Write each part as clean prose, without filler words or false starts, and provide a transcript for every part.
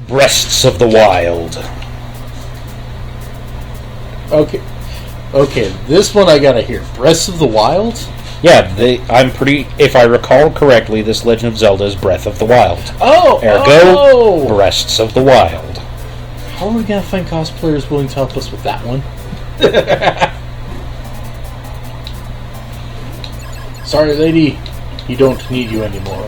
Breasts of the Wild. Okay, this one I gotta hear. Breasts of the Wild? Yeah, if I recall correctly, this Legend of Zelda is Breath of the Wild. Ergo, Breasts of the Wild. How are we gonna find cosplayers willing to help us with that one? Sorry, lady, he don't need you anymore.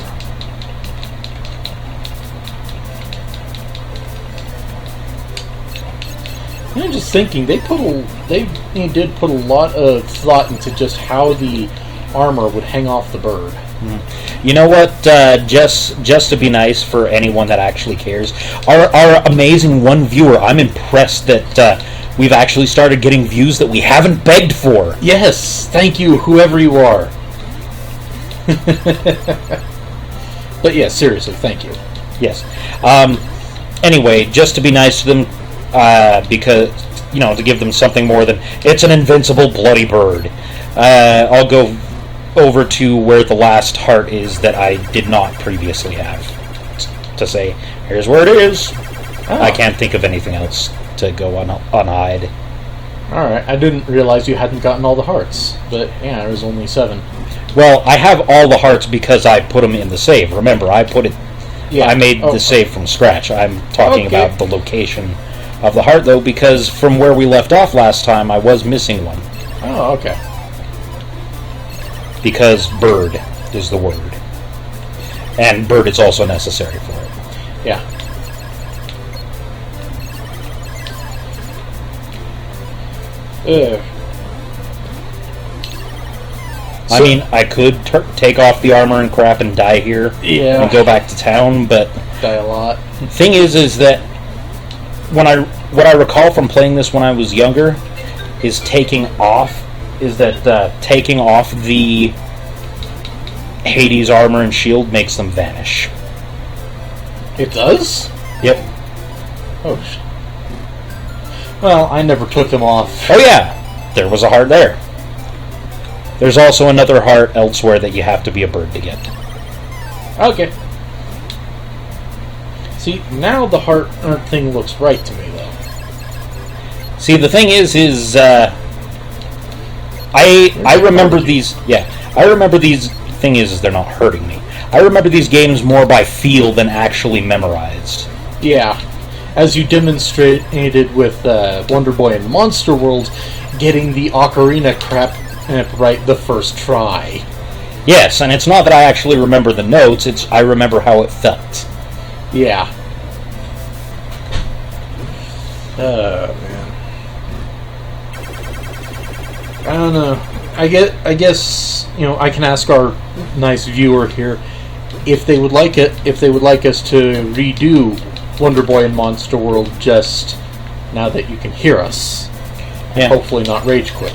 I'm just thinking they did put a lot of thought into just how the armor would hang off the bird. You know what? Just to be nice for anyone that actually cares, our amazing one viewer. I'm impressed that we've actually started getting views that we haven't begged for. Yes, thank you, whoever you are. But yeah, seriously, thank you. Yes. Anyway, just to be nice to them, because, to give them something more than, it's an invincible bloody bird. I'll go over to where the last heart is that I did not previously have. To say, here's where it is. Oh. I can't think of anything else to go unhide. Alright, I didn't realize you hadn't gotten all the hearts. But, yeah, there was only 7. Well, I have all the hearts because I put them in the save. Remember, I made the save from scratch. I'm talking about the location of the heart, though, because from where we left off last time, I was missing one. Oh, okay. Because bird is the word. And bird is also necessary for it. Yeah. I mean, I could take off the armor and crap and die here and go back to town, but die a lot. Thing is that what I recall from playing this when I was younger is taking off the Hades armor and shield makes them vanish. It does? Yep. Oh. Well, I never took them off. Oh yeah, there was a heart there. There's also another heart elsewhere that you have to be a bird to get. Okay. See, now the heart thing looks right to me, though. See, the thing is I remember these. Yeah, I remember these. Thing is they're not hurting me. I remember these games more by feel than actually memorized. Yeah, as you demonstrated with Wonderboy and Monster World, getting the ocarina crap right the first try. Yes, and it's not that I actually remember the notes, it's I remember how it felt. Yeah. Oh, man. I don't know. I guess, I can ask our nice viewer here if they would like us to redo Wonderboy and Monster World just now that you can hear us. And hopefully not rage quit.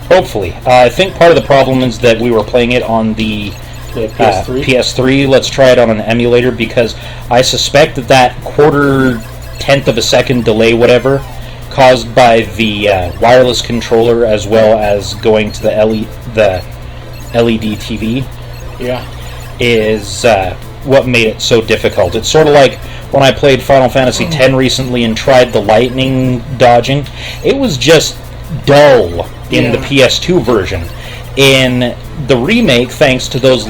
Hopefully. I think part of the problem is that we were playing it on the PS3. Let's try it on an emulator, because I suspect that tenth of a second delay, whatever, caused by the wireless controller as well as going to the LED TV, is what made it so difficult. It's sort of like when I played Final Fantasy X recently and tried the lightning dodging. It was just dull in the PS2 version. In the remake, thanks to those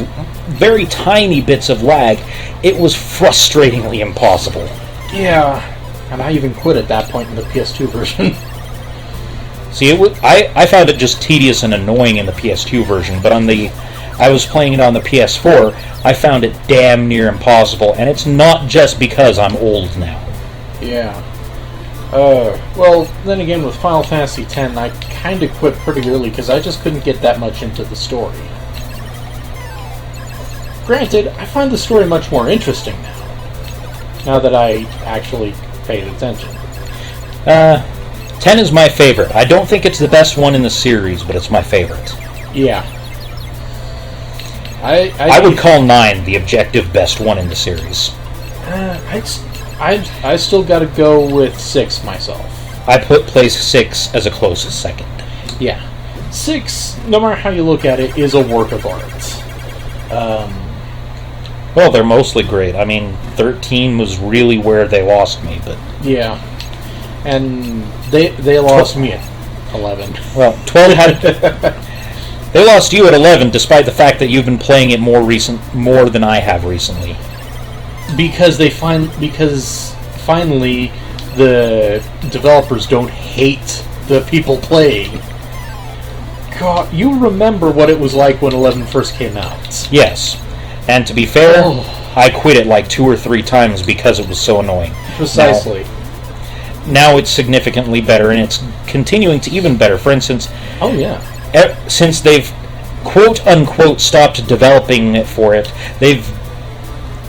very tiny bits of lag, it was frustratingly impossible. Yeah. And I even quit at that point in the PS2 version. See, I found it just tedious and annoying in the PS2 version, but I was playing it on the PS4, I found it damn near impossible, and it's not just because I'm old now. Yeah. Well, then again, with Final Fantasy X, I kind of quit pretty early because I just couldn't get that much into the story. Granted, I find the story much more interesting now that I actually paid attention. 10 is my favorite. I don't think it's the best one in the series, but it's my favorite. Yeah. I would call 9 the objective best one in the series. I still gotta go with 6 myself. I place 6 as a close second. Yeah. 6, no matter how you look at it, is a work of art. Well, they're mostly great. I mean, 13 was really where they lost me, but... Yeah. And they lost me at 11. Well, 12 had... They lost you at 11, despite the fact that you've been playing it more than I have recently. Because finally the developers don't hate the people playing. God, you remember what it was like when 11 first came out. Yes. And to be fair, I quit it like 2 or 3 times because it was so annoying. Precisely. Now it's significantly better, and it's continuing to even better. For instance... Oh, yeah. Since they've quote-unquote stopped developing for it, they've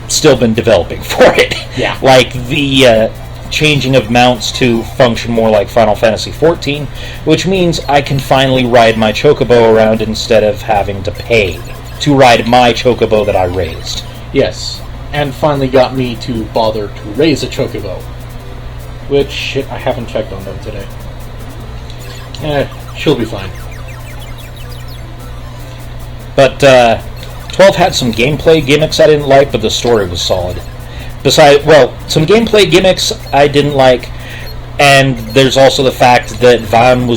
still been developing for it. Yeah. Like the changing of mounts to function more like Final Fantasy XIV, which means I can finally ride my chocobo around instead of having to pay to ride my chocobo that I raised. Yes. And finally got me to bother to raise a chocobo. Which, I haven't checked on them today. She'll be fine. But 12 had some gameplay gimmicks I didn't like, but the story was solid. Some gameplay gimmicks I didn't like, and there's also the fact that Van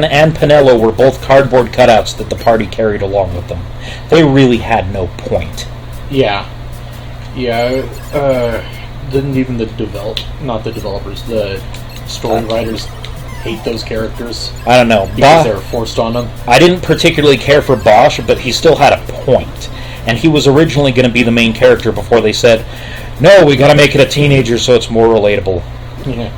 and Pinello were both cardboard cutouts that the party carried along with them. They really had no point. Yeah. Yeah, didn't even the story writers hate those characters? I don't know. Because they were forced on them? I didn't particularly care for Bosch, but he still had a point. And he was originally going to be the main character before they said, no, we got to make it a teenager so it's more relatable. Yeah.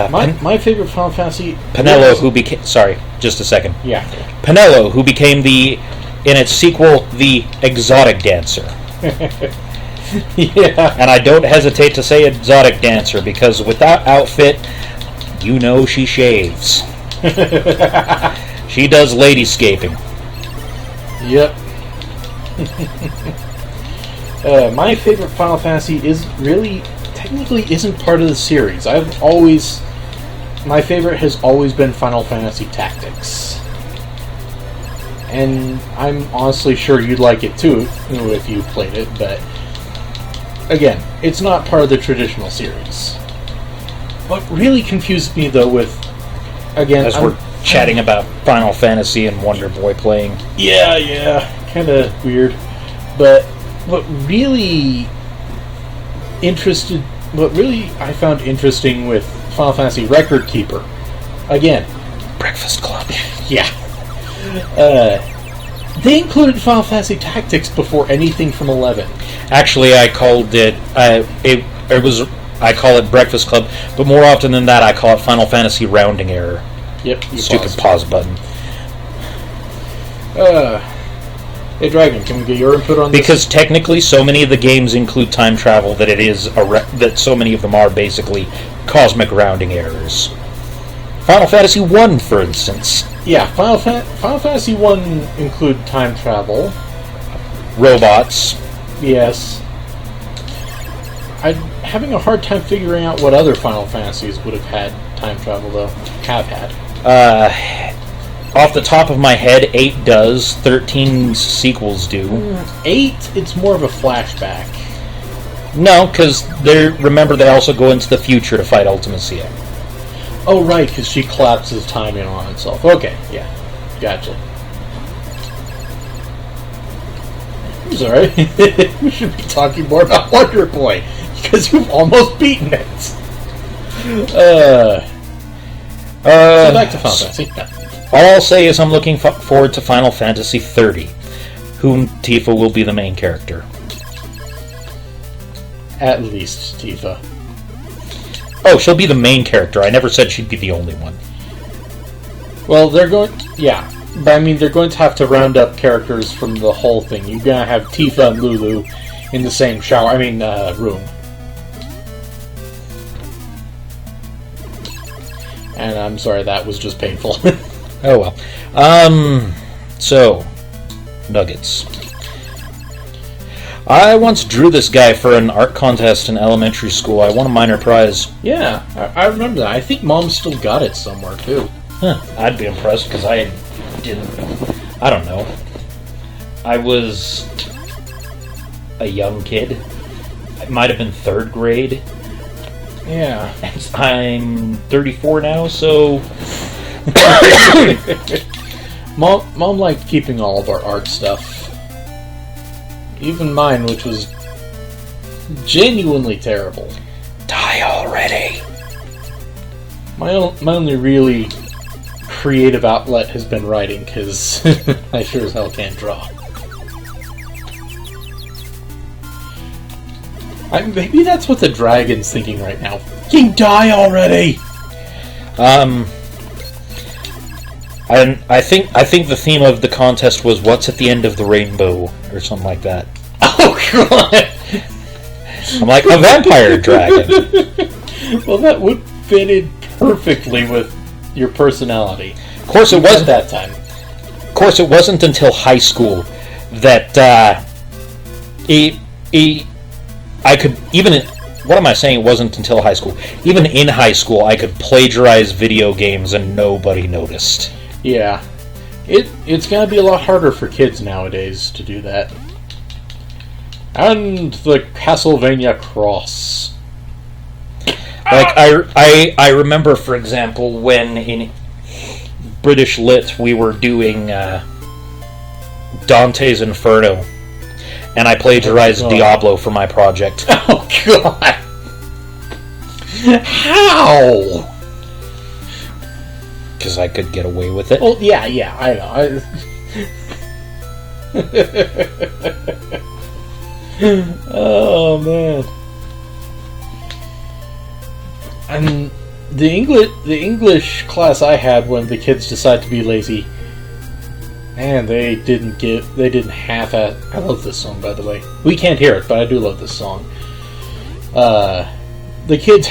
My favorite Final Fantasy... Pinello, who became... Sorry, just a second. Yeah. Pinello, who became in its sequel, the exotic dancer. Yeah. And I don't hesitate to say exotic dancer, because with that outfit, you know she shaves. She does ladyscaping. Yep. My favorite Final Fantasy technically isn't part of the series. My favorite has always been Final Fantasy Tactics. And I'm honestly sure you'd like it too, if you played it, but again, it's not part of the traditional series. What really confused me though as we're chatting about Final Fantasy and Wonderboy playing. Yeah, kind of weird. But what really I found interesting with Final Fantasy Record Keeper, again, Breakfast Club. Yeah. They included Final Fantasy Tactics before anything from 11. Actually, I called it. I call it Breakfast Club, but more often than that, I call it Final Fantasy Rounding Error. Yep. Stupid pause button. Hey, Dragon, can we get your input on this? Because technically, so many of the games include time travel that that so many of them are basically cosmic rounding errors. Final Fantasy 1, for instance. Yeah, Final Fantasy 1 include time travel. Robots. Yes. I'm having a hard time figuring out what other Final Fantasies would have had time travel, though. Have had. Off the top of my head, 8 does. 13's sequels do. 8, it's more of a flashback. No, because they also go into the future to fight Ultimacia. Oh, right, because she collapses time in on itself. Okay, yeah. Gotcha. I'm sorry. We should be talking more about Wonderboy, because you've almost beaten it. So back to Final Fantasy. All I'll say is I'm looking forward to Final Fantasy 30, whom Tifa will be the main character. At least Tifa. Oh, she'll be the main character. I never said she'd be the only one. Well, they're going to have to round up characters from the whole thing. You're going to have Tifa and Lulu in the same room. And I'm sorry, that was just painful. Oh well. So, Nuggets. I once drew this guy for an art contest in elementary school. I won a minor prize. Yeah, I remember that. I think Mom still got it somewhere, too. Huh. I'd be impressed, because I didn't. I don't know. I was a young kid. It might have been 3rd grade. Yeah. I'm 34 now, so... Mom liked keeping all of our art stuff. Even mine, which was genuinely terrible. Die already. My only really creative outlet has been writing, because I sure as hell can't draw. Maybe that's what the dragon's thinking right now. Fucking die already! I think the theme of the contest was "What's at the end of the rainbow" or something like that. Oh god! I'm like a vampire dragon. Well, that would fit in perfectly with your personality. Of course, it was that time. Of course, it wasn't until high school that I could even. What am I saying? It wasn't until high school. Even in high school, I could plagiarize video games and nobody noticed. Yeah, it's gonna be a lot harder for kids nowadays to do that. And the Castlevania cross. Like I remember, for example, when in British Lit we were doing Dante's Inferno, and I plagiarized Diablo for my project. Oh god! How? Because I could get away with it. Well, yeah, I know. Oh man! And the English class I had when the kids decided to be lazy, man, they didn't half at. I love this song, by the way. We can't hear it, but I do love this song. The kids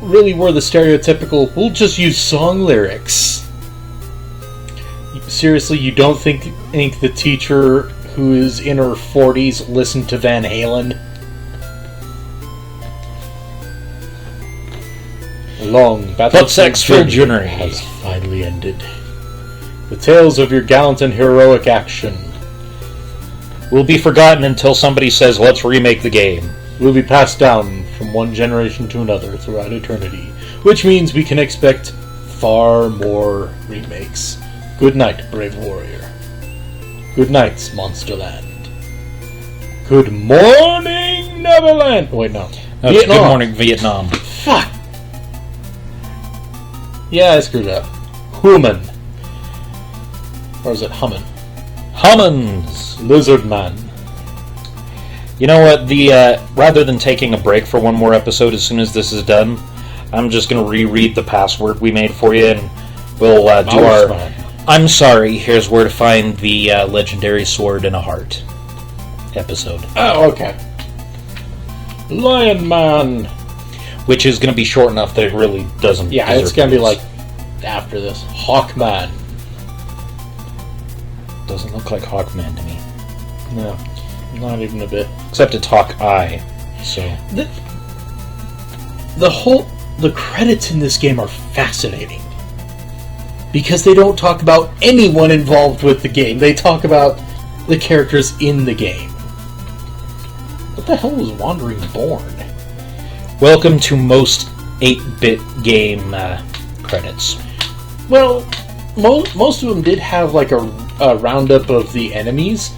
really were the stereotypical, we'll just use song lyrics. Seriously, you don't think the teacher who is in her 40s listened to Van Halen? Long battle journey has finally ended. The tales of your gallant and heroic action will be forgotten until somebody says, let's remake the game. Will be passed down from one generation to another throughout eternity, which means we can expect far more remakes. Good night, brave warrior. Good night, Monsterland. Good morning, Neverland. Wait, no. Good morning, Vietnam. Fuck. Yeah, I screwed up. Human. Or is it Hummin? Hummins. Lizard Man. You know what? Rather than taking a break for one more episode as soon as this is done, I'm just going to reread the password we made for you, and we'll do our... Man. I'm sorry, here's where to find the legendary sword and a heart episode. Oh, okay. Lion Man. Which is going to be short enough that it really doesn't... Yeah, it's going to be like after this. Hawkman. Doesn't look like Hawkman to me. No, not even a bit. Except it's Hawkeye, so... The credits in this game are fascinating. Because they don't talk about anyone involved with the game. They talk about the characters in the game. What the hell was Wandering Born? Welcome to most 8-bit game credits. Well, most of them did have like a roundup of the enemies,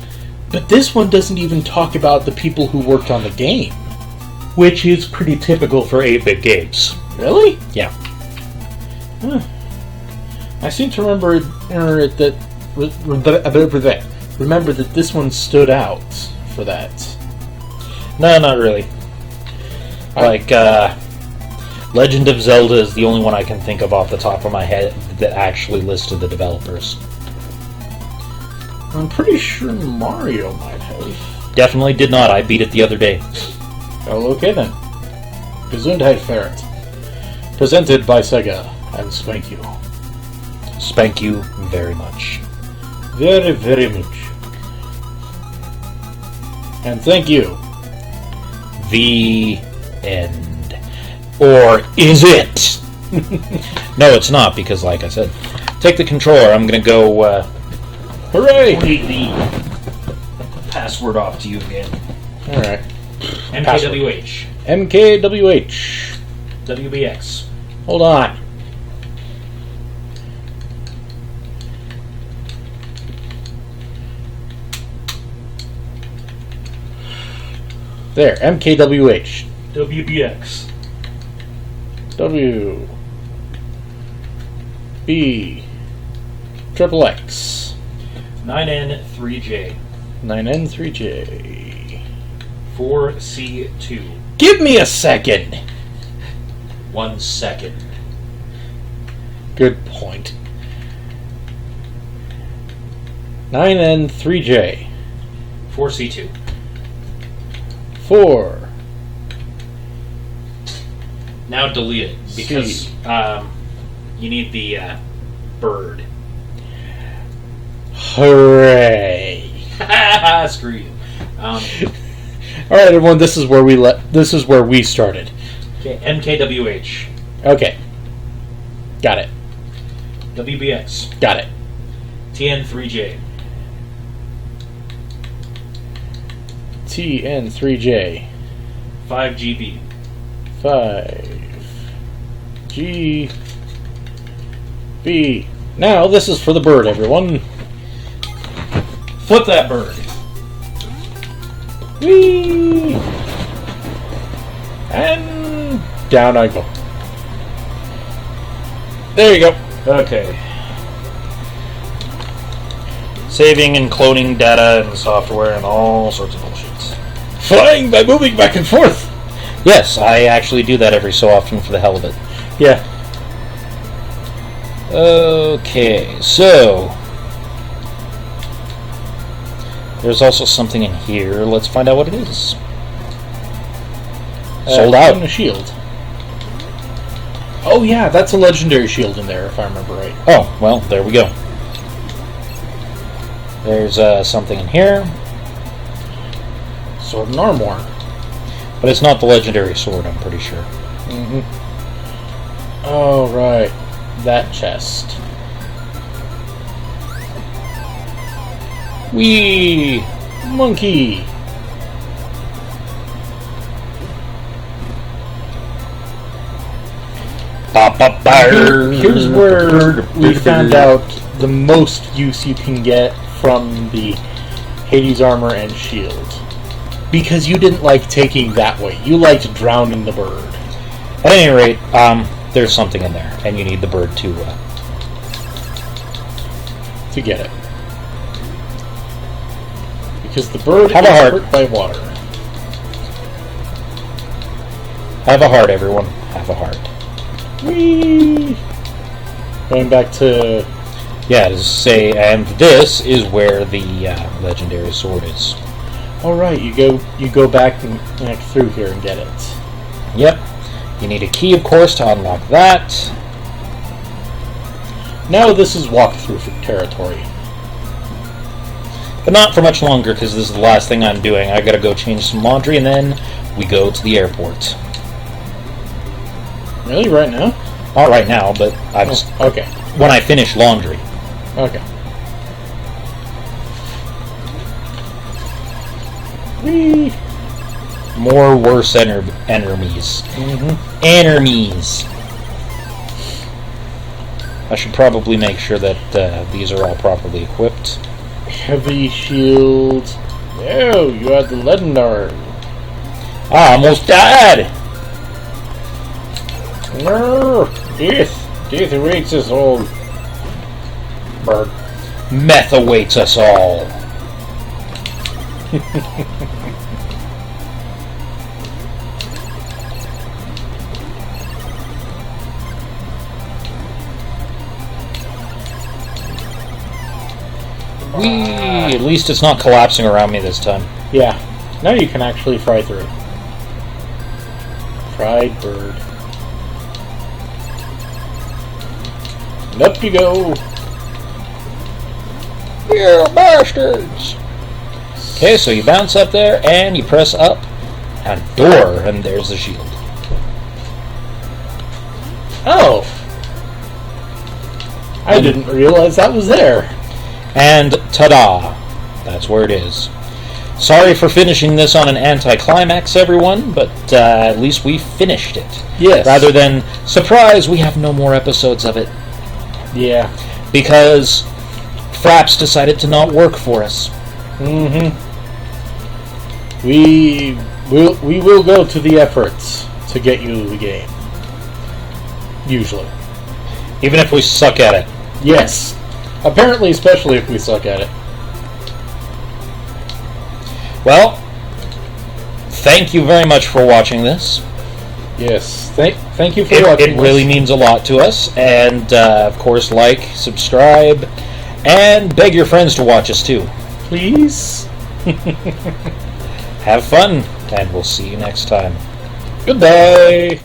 but this one doesn't even talk about the people who worked on the game. Which is pretty typical for 8-bit games. Really? Yeah. Huh. I seem to remember that this one stood out for that. No, not really. Like, Legend of Zelda is the only one I can think of off the top of my head that actually listed the developers. I'm pretty sure Mario might have. Definitely did not. I beat it the other day. Oh, okay then. Gesundheit Ferret. Presented by Sega and Spank You. Spank you very much. Very, very much. And thank you. The end. Or is it? No, it's not, because like I said, take the controller. I'm going to go... Hooray! password off to you again. Alright. MKWH. MKWH. WBX. Hold on. There, MKWH. WBX. W. B. Triple X. 9N3J. 9N3J. 4C2. Give me a second! 1 second. Good point. 9N3J. 4C2. 4. Now delete it because you need the bird. Hooray! Screw you. All right, everyone. This is where we started. Okay, MKWH. Okay. Got it. WBX. Got it. TN3J. TN3J. 5GB. 5GB. Now, this is for the bird, everyone. Flip that bird. Whee! And down I go. There you go. Okay. Saving and cloning data and software and all sorts of bullshit. Flying by moving back and forth. Yes, I actually do that every so often for the hell of it. Yeah. Okay, so there's also something in here. Let's find out what it is. Sold out. And a shield. Oh yeah, that's a legendary shield in there, if I remember right. Oh, well, there we go. There's something in here. Sword and armor. But it's not the legendary sword, I'm pretty sure. Mm-hmm. Oh, right. That chest. Wee! Monkey! Here's where we found out the most use you can get from the Hades armor and shield. Because you didn't like taking that way. You liked drowning the bird. At any rate, there's something in there, and you need the bird to get it. Because the bird Have is a heart. hurt by water. have a heart, everyone. Have a heart. Whee! Going back to... Yeah, to say, and this is where the legendary sword is. Oh right, you go back and through here and get it. Yep. You need a key, of course, to unlock that. Now this is walkthrough territory. But not for much longer, because this is the last thing I'm doing. I gotta go change some laundry, and then we go to the airport. Really? Right now? Not right now, but I'm okay. when I finish laundry. Okay. Whee! More worse enemies. Mm-hmm. Enemies. I should probably make sure that these are all properly equipped. Heavy shield. Oh, you had the legendary. I almost died! No! Death awaits us all. Bird. Meth awaits us all. At least it's not collapsing around me this time. Yeah. Now you can actually fry through. Fried bird. And up you go. You bastards! Okay, so you bounce up there and you press up a door, and there's the shield. Oh! I didn't realize that was there. And ta-da! That's where it is. Sorry for finishing this on an anticlimax, everyone, but at least we finished it. Yes. Rather than, surprise, we have no more episodes of it. Yeah. Because Fraps decided to not work for us. Mm-hmm. We will go to the efforts to get you the game. Usually. Even if we suck at it. Yes. Apparently, especially if we suck at it. Well, thank you very much for watching this. Yes. Thank you for watching. It really means a lot to us. And, of course, like, subscribe, and beg your friends to watch us, too. Please. Have fun, and we'll see you next time. Goodbye.